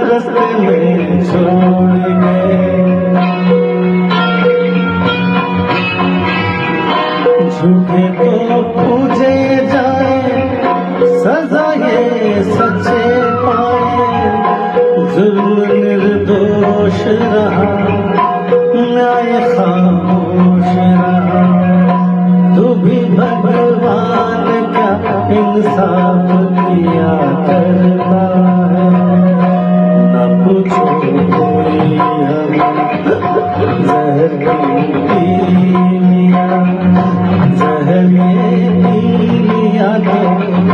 रस्ते में छोड़ गए। झूठे तो पूजे जाए, सजा ये सच्चे पाए। जुल्म निर्दोष रहा, न्याय खामोश रहा। तू भी भगवान क्या इंसाफ किया करता है। न पूछो कोई हमें, जहर पी लिया, जहर ये पी लिया तो